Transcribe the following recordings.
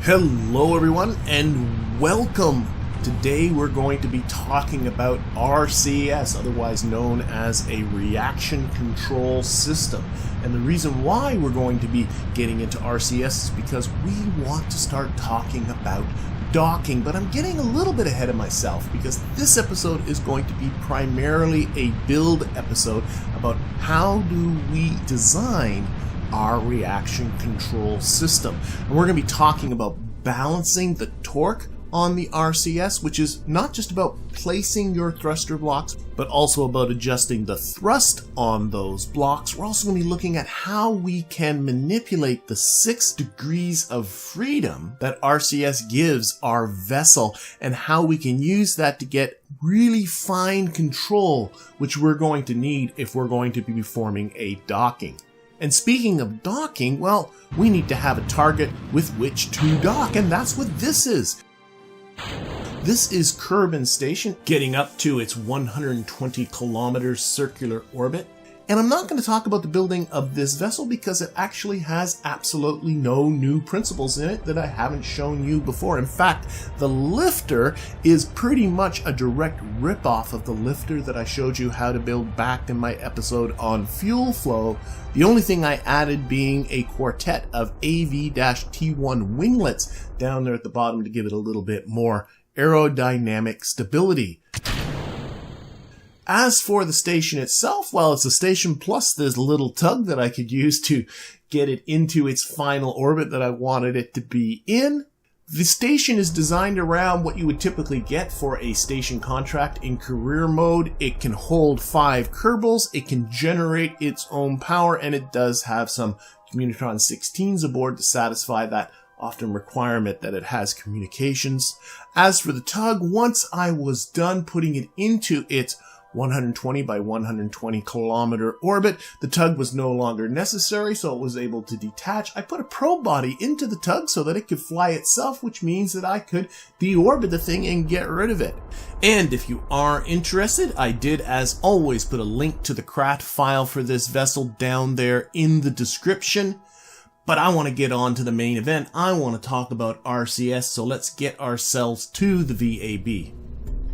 Hello everyone and welcome. Today we're going to be talking about RCS, otherwise known as a reaction control system. And the reason why we're going to be getting into RCS is because we want to start talking about docking, but I'm getting a little bit ahead of myself because this episode is going to be primarily a build episode about how do we design our reaction control system. And we're going to be talking about balancing the torque on the RCS, which is not just about placing your thruster blocks, but also about adjusting the thrust on those blocks. We're also going to be looking at how we can manipulate the 6 degrees of freedom that RCS gives our vessel and how we can use that to get really fine control, which we're going to need if we're going to be performing a docking. And speaking of docking, well, we need to have a target with which to dock, and that's what this is. This is Kerbin Station, getting up to its 120 kilometers circular orbit. And I'm not going to talk about the building of this vessel because it actually has absolutely no new principles in it that I haven't shown you before. In fact, the lifter is pretty much a direct ripoff of the lifter that I showed you how to build back in my episode on fuel flow. The only thing I added being a quartet of AV-T1 winglets down there at the bottom to give it a little bit more aerodynamic stability. As for the station itself, well, it's a station plus this little tug that I could use to get it into its final orbit that I wanted it to be in. The station is designed around what you would typically get for a station contract in career mode. It can hold 5 Kerbals, it can generate its own power, and it does have some Communitron 16s aboard to satisfy that often requirement that it has communications. As for the tug, once I was done putting it into its 120 by 120 kilometer orbit, the tug was no longer necessary, so it was able to detach. I put a probe body into the tug so that it could fly itself, which means that I could deorbit the thing and get rid of it. And if you are interested, I did, as always, put a link to the craft file for this vessel down there in the description. But I want to get on to the main event. I want to talk about RCS, so let's get ourselves to the VAB.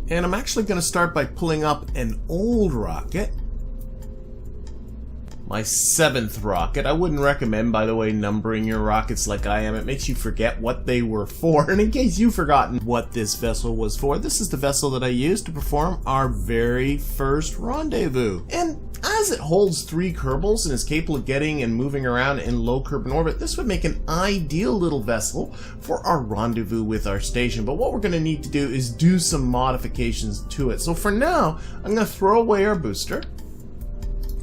And I'm actually going to start by pulling up an old rocket. My 7th rocket. I wouldn't recommend, by the way, numbering your rockets like I am. It makes you forget what they were for. And in case you've forgotten what this vessel was for, this is the vessel that I used to perform our very first rendezvous. And as it holds 3 Kerbals and is capable of getting and moving around in low Kerbin orbit, this would make an ideal little vessel for our rendezvous with our station. But what we're going to need to do is do some modifications to it. So for now, I'm going to throw away our booster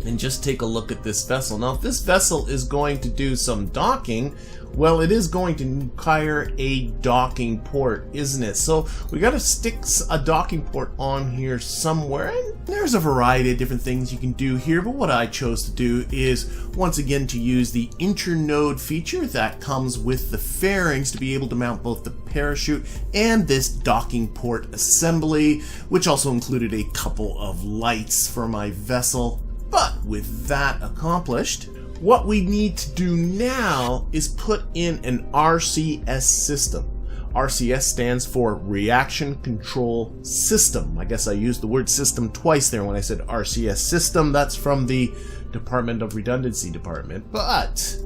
and just take a look at this vessel. Now, if this vessel is going to do some docking, well, it is going to require a docking port, isn't it? So we got to stick a docking port on here somewhere, and there's a variety of different things you can do here, but what I chose to do is once again to use the internode feature that comes with the fairings to be able to mount both the parachute and this docking port assembly, which also included a couple of lights for my vessel. But with that accomplished, what we need to do now is put in an RCS system. RCS stands for Reaction Control System. I guess I used the word system twice there when I said RCS system. That's from the Department of Redundancy department. But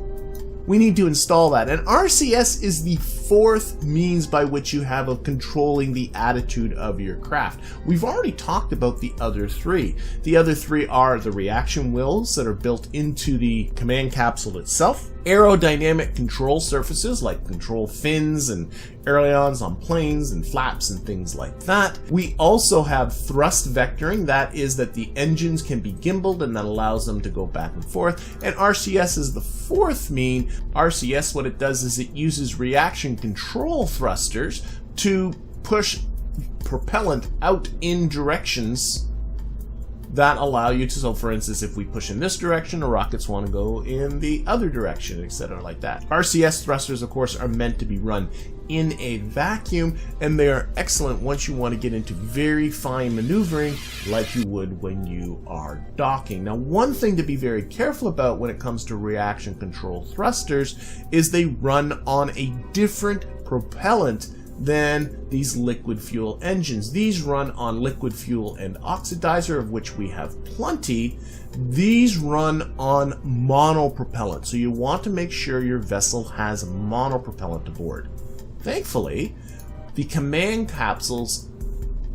we need to install that. And RCS is the 4th means by which you have of controlling the attitude of your craft. We've already talked about the other 3. The other 3 are the reaction wheels that are built into the command capsule itself, aerodynamic control surfaces like control fins and ailerons on planes and flaps and things like that. We also have thrust vectoring, that is that the engines can be gimbaled and that allows them to go back and forth. And RCS is the 4th mean. RCS, what it does is it uses reaction control thrusters to push propellant out in directions that allow you to, so for instance, if we push in this direction, the rockets want to go in the other direction, etc. like that. RCS thrusters, of course, are meant to be run in a vacuum, and they are excellent once you want to get into very fine maneuvering like you would when you are docking. Now, one thing to be very careful about when it comes to reaction control thrusters is they run on a different propellant than these liquid fuel engines. These run on liquid fuel and oxidizer, of which we have plenty. These run on monopropellant, so you want to make sure your vessel has monopropellant aboard. Thankfully, the command capsules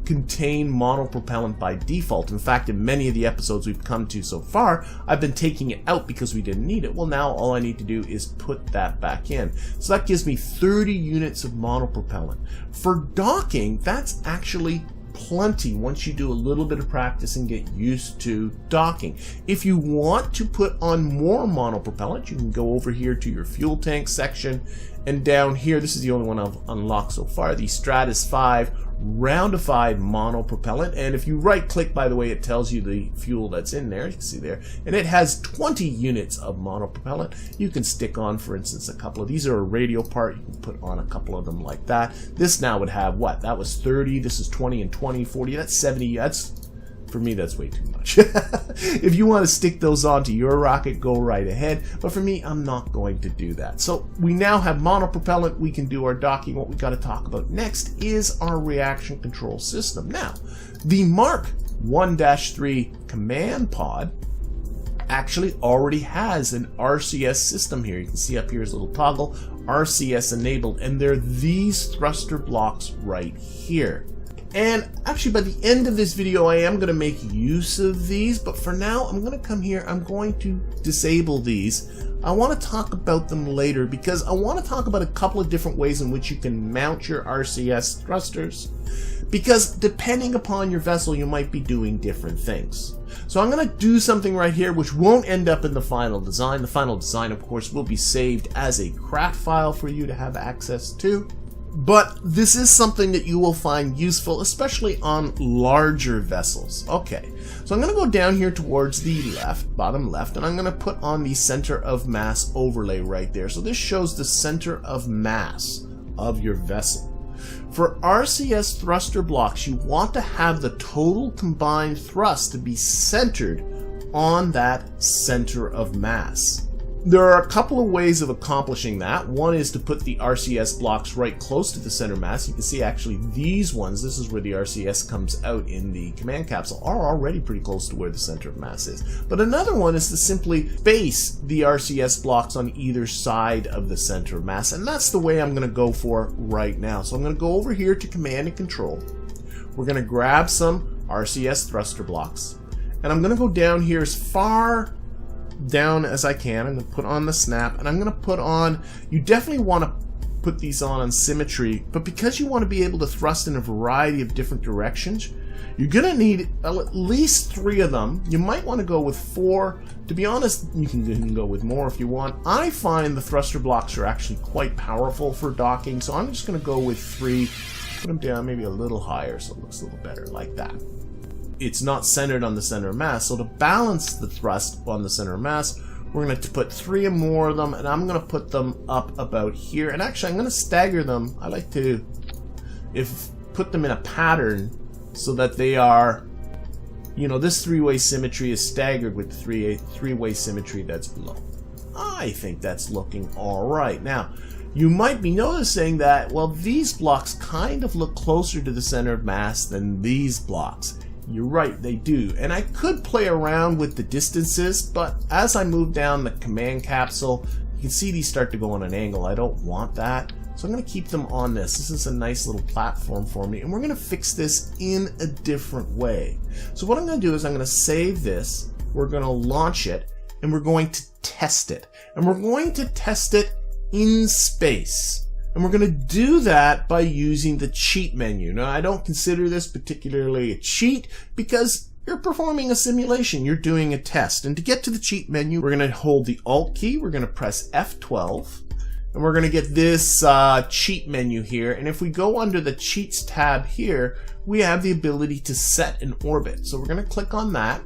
contain monopropellant by default. In fact, in many of the episodes we've come to so far, I've been taking it out because we didn't need it. Well, now all I need to do is put that back in. So that gives me 30 units of monopropellant. For docking, that's actually plenty once you do a little bit of practice and get used to docking. If you want to put on more monopropellant, you can go over here to your fuel tank section, and down here, this is the only one I've unlocked so far, the Stratus 5 roundified monopropellant. And if you right click, by the way, it tells you the fuel that's in there, you can see there, and it has 20 units of monopropellant. You can stick on, for instance, a couple of these are a radial part, you can put on a couple of them like that. This now would have what, that was 30, this is 20 and 20, 40, that's 70, that's, for me, that's way too much. If you want to stick those onto your rocket, go right ahead. But for me, I'm not going to do that. So we now have monopropellant. We can do our docking. What we got to talk about next is our reaction control system. Now, the Mark 1-3 command pod actually already has an RCS system here. You can see up here is a little toggle, RCS enabled, and they're these thruster blocks right here. And actually, by the end of this video, I am going to make use of these, but for now, I'm going to come here, I'm going to disable these. I want to talk about them later because I want to talk about a couple of different ways in which you can mount your RCS thrusters, because depending upon your vessel, you might be doing different things. So I'm going to do something right here which won't end up in the final design. The final design, of course, will be saved as a craft file for you to have access to. But this is something that you will find useful, especially on larger vessels. Okay, so I'm going to go down here towards the left, bottom left, and I'm going to put on the center of mass overlay right there. So this shows the center of mass of your vessel. For RCS thruster blocks, you want to have the total combined thrust to be centered on that center of mass. There are a couple of ways of accomplishing that. One is to put the RCS blocks right close to the center mass. You can see actually these ones, this is where the RCS comes out in the command capsule, are already pretty close to where the center of mass is. But another one is to simply base the RCS blocks on either side of the center of mass, and that's the way I'm going to go for right now. So I'm going to go over here to command and control. We're going to grab some RCS thruster blocks, and I'm going to go down here as far down as I can. I'm going to put on the snap, and I'm going to put on, you definitely want to put these on symmetry, but because you want to be able to thrust in a variety of different directions, you're going to need at least 3 of them. You might want to go with 4. To be honest, you can go with more if you want. I find the thruster blocks are actually quite powerful for docking, so I'm just going to go with 3. Put them down maybe a little higher so it looks a little better, like that. It's not centered on the center of mass, so to balance the thrust on the center of mass, we're going to put 3 or more of them, and I'm going to put them up about here. And actually, I'm going to stagger them. I like to put them in a pattern so that they are, you know, this 3-way symmetry is staggered with the 3-way symmetry that's below. I think that's looking all right. Now, you might be noticing that, well, these blocks kind of look closer to the center of mass than these blocks. You're right, they do. And I could play around with the distances, but as I move down the command capsule, you can see these start to go on an angle. I don't want that. So I'm going to keep them on this. This is a nice little platform for me, and we're going to fix this in a different way. So what I'm going to do is I'm going to save this, we're going to launch it, and we're going to test it. And we're going to test it in space. And we're going to do that by using the cheat menu. Now, I don't consider this particularly a cheat because you're performing a simulation. You're doing a test. And to get to the cheat menu, we're going to hold the Alt key. We're going to press F12. And we're going to get this cheat menu here. And if we go under the cheats tab here, we have the ability to set an orbit. So we're going to click on that.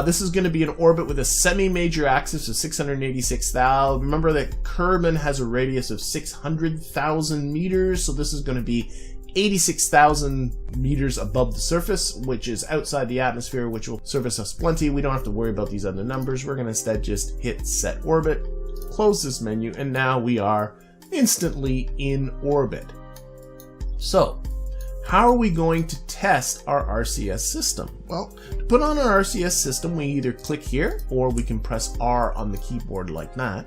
This is going to be an orbit with a semi-major axis of 686,000. Remember that Kerbin has a radius of 600,000 meters. So this is going to be 86,000 meters above the surface, which is outside the atmosphere, which will service us plenty. We don't have to worry about these other numbers. We're going to instead just hit set orbit, close this menu, and now we are instantly in orbit. So, how are we going to test our RCS system? Well, to put on our RCS system, we either click here or we can press R on the keyboard like that.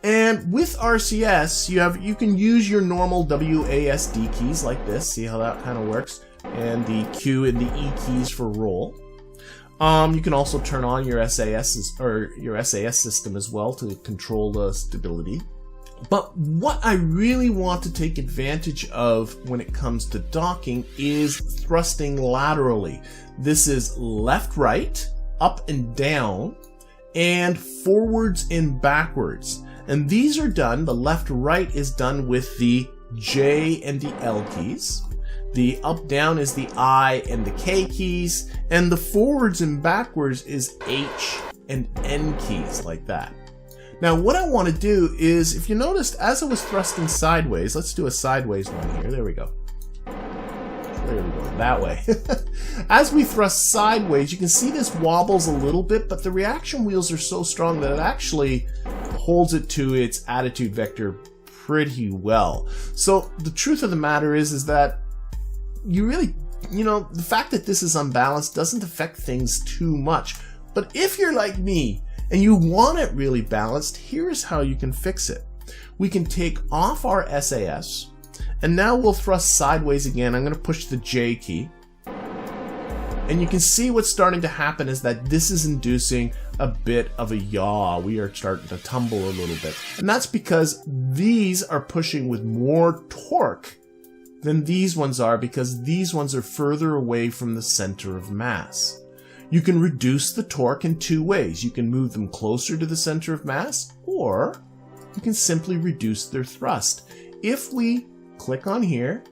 And with RCS, you can use your normal WASD keys like this. See how that kind of works? And the Q and the E keys for roll. You can also turn on your SAS or your SAS system as well to control the stability. But what I really want to take advantage of when it comes to docking is thrusting laterally. This is left, right, up and down, and forwards and backwards. And these are done, the left, right is done with the J and the L keys. The up, down is the I and the K keys. And the forwards and backwards is H and N keys, like that. Now what I want to do is, if you noticed, as I was thrusting sideways, let's do a sideways one here. There we go. There we go, that way. As we thrust sideways, you can see this wobbles a little bit, but the reaction wheels are so strong that it actually holds it to its attitude vector pretty well. So the truth of the matter is that you really, the fact that this is unbalanced doesn't affect things too much. But if you're like me and you want it really balanced, here's how you can fix it. We can take off our SAS, and now we'll thrust sideways again. I'm going to push the J key. And you can see what's starting to happen is that this is inducing a bit of a yaw. We are starting to tumble a little bit. And that's because these are pushing with more torque than these ones are, because these ones are further away from the center of mass. You can reduce the torque in two ways. You can move them closer to the center of mass, or you can simply reduce their thrust. If we click on here,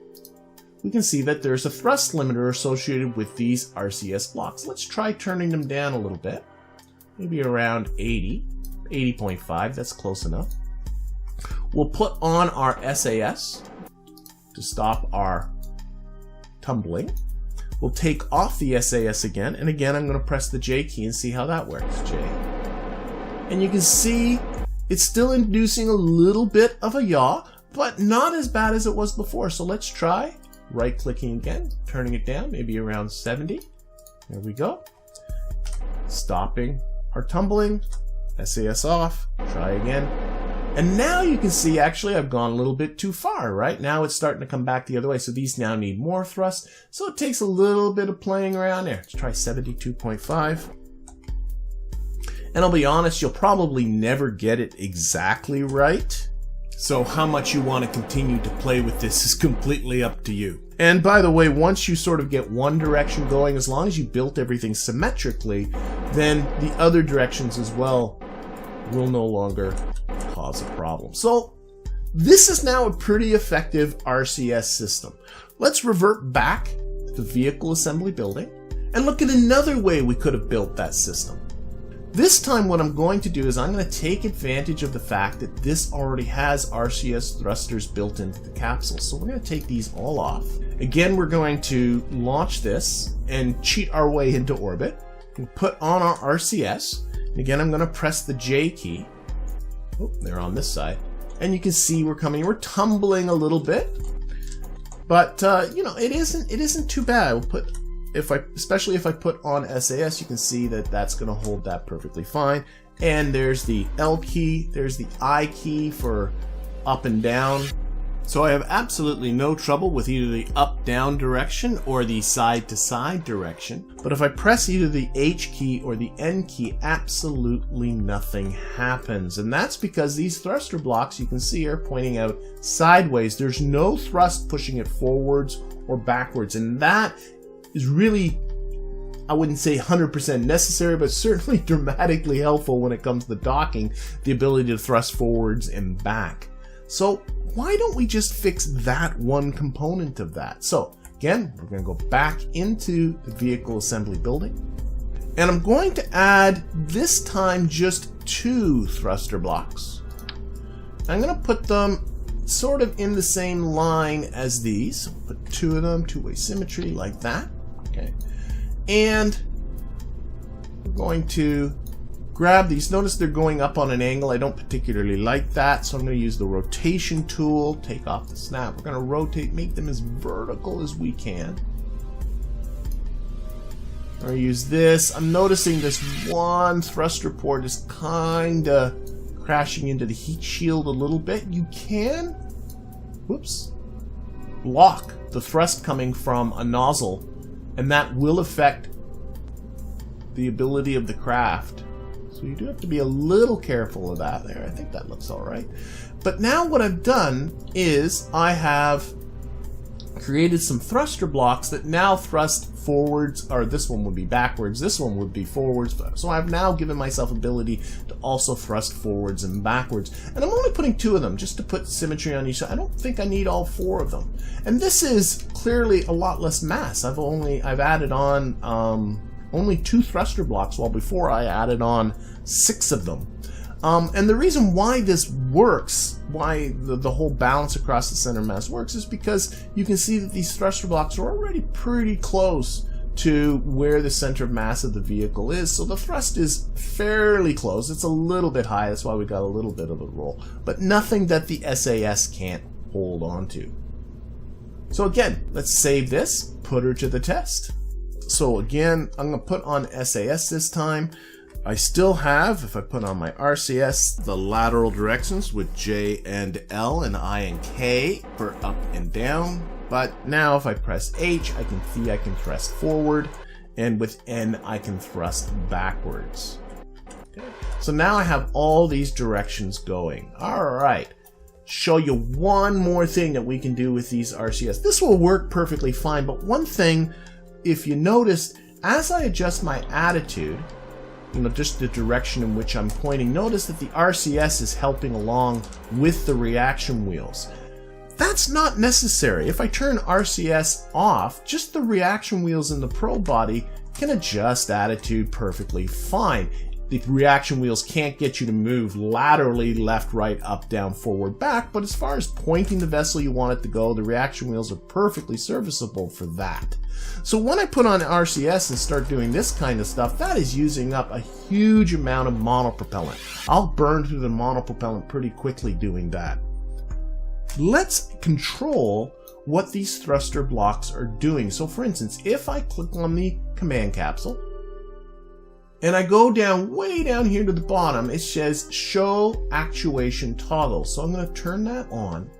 we can see that there's a thrust limiter associated with these RCS blocks. Let's try turning them down a little bit. Maybe around 80.5, that's close enough. We'll put on our SAS to stop our tumbling. We'll take off the SAS again, and again I'm going to press the J key and see how that works. J. And you can see it's still inducing a little bit of a yaw, but not as bad as it was before. So let's try right-clicking again, turning it down, maybe around 70. There we go. Stopping our tumbling, SAS off, try again. And now you can see, actually, I've gone a little bit too far, right? Now it's starting to come back the other way. So these now need more thrust. So it takes a little bit of playing around there. Let's try 72.5. And I'll be honest, you'll probably never get it exactly right. So how much you want to continue to play with this is completely up to you. And by the way, once you sort of get one direction going, as long as you built everything symmetrically, then the other directions as well will no longer cause a problem. So this is now a pretty effective RCS system. Let's revert back to the vehicle assembly building and look at another way we could have built that system. This time what I'm going to do is I'm going to take advantage of the fact that this already has RCS thrusters built into the capsule. So we're going to take these all off. Again, we're going to launch this and cheat our way into orbit. We'll put on our RCS. And again, I'm going to press the J key. Oh, they're on this side. And you can see we're tumbling a little bit. But, it isn't too bad. We'll put... especially if I put on SAS, you can see that that's going to hold that perfectly fine. And there's the L key, there's the I key for up and down. So I have absolutely no trouble with either the up-down direction or the side-to-side direction. But if I press either the H key or the N key, absolutely nothing happens. And that's because these thruster blocks, you can see, are pointing out sideways. There's no thrust pushing it forwards or backwards. And that is really I wouldn't say 100% necessary, but certainly dramatically helpful when it comes to docking, the ability to thrust forwards and back. So why don't we just fix that one component of that? So again, we're going to go back into the vehicle assembly building, and I'm going to add this time just 2 thruster blocks. I'm going to put them sort of in the same line as these. Put 2 of them, two-way symmetry like that. Okay. And we're going to grab these. Notice they're going up on an angle. I don't particularly like that, so I'm going to use the rotation tool, take off the snap. We're going to rotate, make them as vertical as we can. I'm going to use this. I'm noticing this one thruster port is kind of crashing into the heat shield a little bit. You can, whoops, block the thrust coming from a nozzle, and that will affect the ability of the craft. So you do have to be a little careful of that there. I think that looks all right. But now what I've done is I have created some thruster blocks that now thrust forwards, or this one would be backwards, this one would be forwards. So I've now given myself ability to also thrust forwards and backwards. And I'm only putting 2 of them just to put symmetry on each side. I don't think I need all 4 of them. And this is clearly a lot less mass. I've added on only 2 thruster blocks, while before I added on 6 of them. And the reason why this works, why the whole balance across the center mass works, is because you can see that these thruster blocks are already pretty close to where the center of mass of the vehicle is. So the thrust is fairly close. It's a little bit high, that's why we got a little bit of a roll. But nothing that the SAS can't hold on to. So again, let's save this, put her to the test. So again, I'm going to put on SAS this time. I still have, if I put on my RCS, the lateral directions with J and L and I and K for up and down. But now if I press H, I can see I can thrust forward, and with N, I can thrust backwards. Okay. So now I have all these directions going. All right. Show you one more thing that we can do with these RCS. This will work perfectly fine, but one thing, if you notice, as I adjust my attitude, just the direction in which I'm pointing, notice that the RCS is helping along with the reaction wheels. That's not necessary. If I turn RCS off, just the reaction wheels in the probe body can adjust attitude perfectly fine. The reaction wheels can't get you to move laterally, left, right, up, down, forward, back, but as far as pointing the vessel you want it to go, the reaction wheels are perfectly serviceable for that. So when I put on RCS and start doing this kind of stuff, that is using up a huge amount of monopropellant. I'll burn through the monopropellant pretty quickly doing that. Let's control what these thruster blocks are doing. So for instance, if I click on the command capsule, and I go down, way down here to the bottom, it says Show Actuation Toggle. So I'm going to turn that on,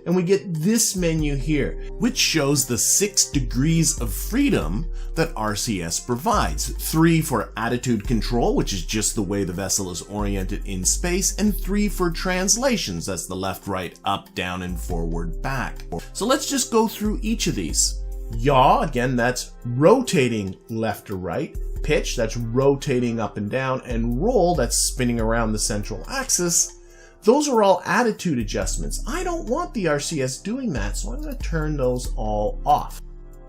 and we get this menu here, which shows the 6 degrees of freedom that RCS provides. 3 for attitude control, which is just the way the vessel is oriented in space, and 3 for translations. That's the left, right, up, down, and forward, back. So let's just go through each of these. Yaw, again, that's rotating left to right. Pitch, that's rotating up and down, and roll, that's spinning around the central axis. Those are all attitude adjustments. I don't want the RCS doing that, so I'm going to turn those all off.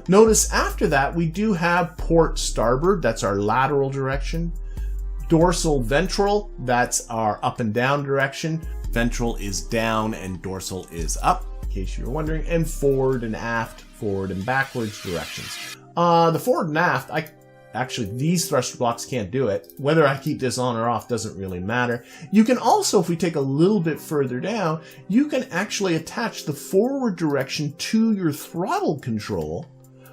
Notice after that we do have port starboard, that's our lateral direction. Dorsal ventral, that's our up and down direction. Ventral is down and dorsal is up, in case you were wondering. And forward and aft, forward and backwards directions. The forward and aft, actually, these thruster blocks can't do it. Whether I keep this on or off doesn't really matter. You can also, if we take a little bit further down, you can actually attach the forward direction to your throttle control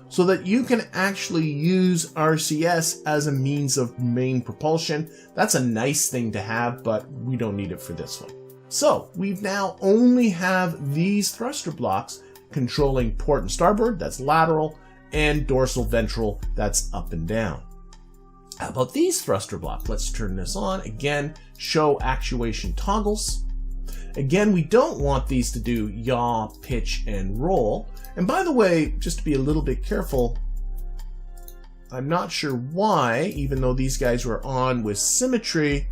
so that you can actually use RCS as a means of main propulsion. That's a nice thing to have, but we don't need it for this one. So we've now only have these thruster blocks controlling port and starboard, that's lateral, and dorsal ventral, that's up and down. How about these thruster blocks? Let's turn this on. Again, show actuation toggles. Again, we don't want these to do yaw, pitch, and roll. And by the way, just to be a little bit careful, I'm not sure why, even though these guys were on with symmetry,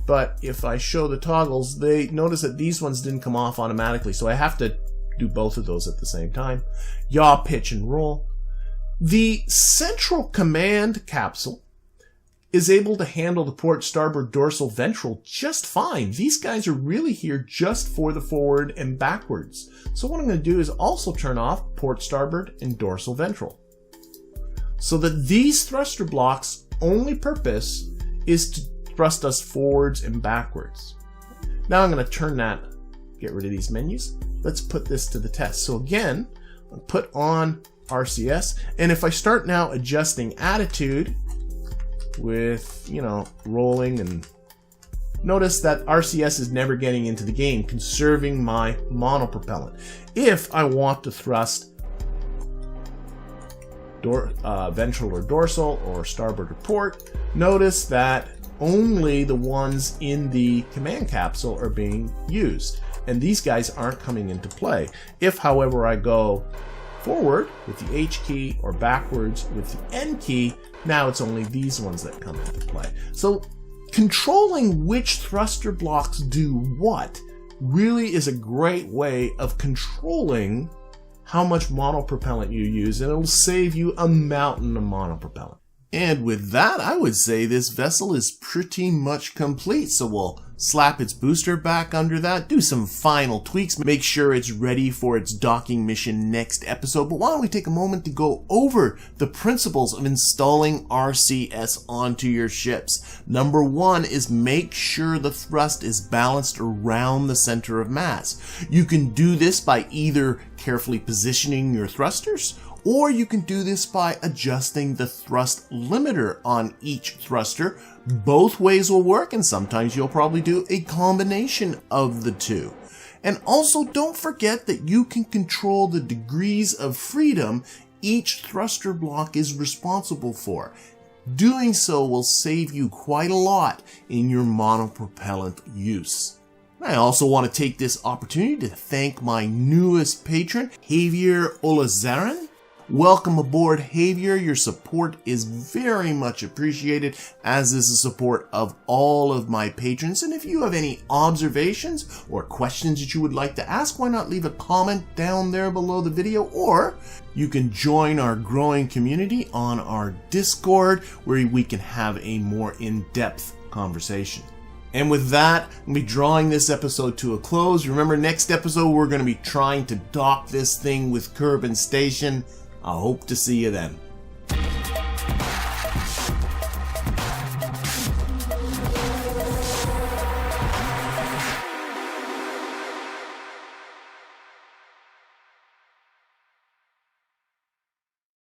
but if I show the toggles, they notice that these ones didn't come off automatically, so I have to do both of those at the same time. Yaw, pitch, and roll. The central command capsule is able to handle the port, starboard, dorsal, ventral just fine. These guys are really here just for the forward and backwards. So what I'm going to do is also turn off port, starboard, and dorsal, ventral, so that these thruster blocks' only purpose is to thrust us forwards and backwards. Now I'm going to turn that, get rid of these menus. Let's put this to the test. So again, I'll put on RCS, and if I start now adjusting attitude with, rolling, and notice that RCS is never getting into the game, conserving my monopropellant. If I want to thrust ventral or dorsal or starboard or port, notice that only the ones in the command capsule are being used, and these guys aren't coming into play. If, however, I go forward with the H key or backwards with the N key, now it's only these ones that come into play. So controlling which thruster blocks do what really is a great way of controlling how much monopropellant you use, and it'll save you a mountain of monopropellant. And with that, I would say this vessel is pretty much complete. So we'll slap its booster back under that, do some final tweaks, make sure it's ready for its docking mission next episode. But why don't we take a moment to go over the principles of installing RCS onto your ships. Number one is make sure the thrust is balanced around the center of mass. You can do this by either carefully positioning your thrusters, or you can do this by adjusting the thrust limiter on each thruster. Both ways will work, and sometimes you'll probably do a combination of the two. And also don't forget that you can control the degrees of freedom each thruster block is responsible for. Doing so will save you quite a lot in your monopropellant use. I also want to take this opportunity to thank my newest patron, Javier Olazaran. Welcome aboard, Javier. Your support is very much appreciated, as is the support of all of my patrons. And if you have any observations or questions that you would like to ask, why not leave a comment down there below the video, or you can join our growing community on our Discord, where we can have a more in-depth conversation. And with that, I'm going to be drawing this episode to a close. Remember, next episode we're going to be trying to dock this thing with Kerbin Station. I hope to see you then.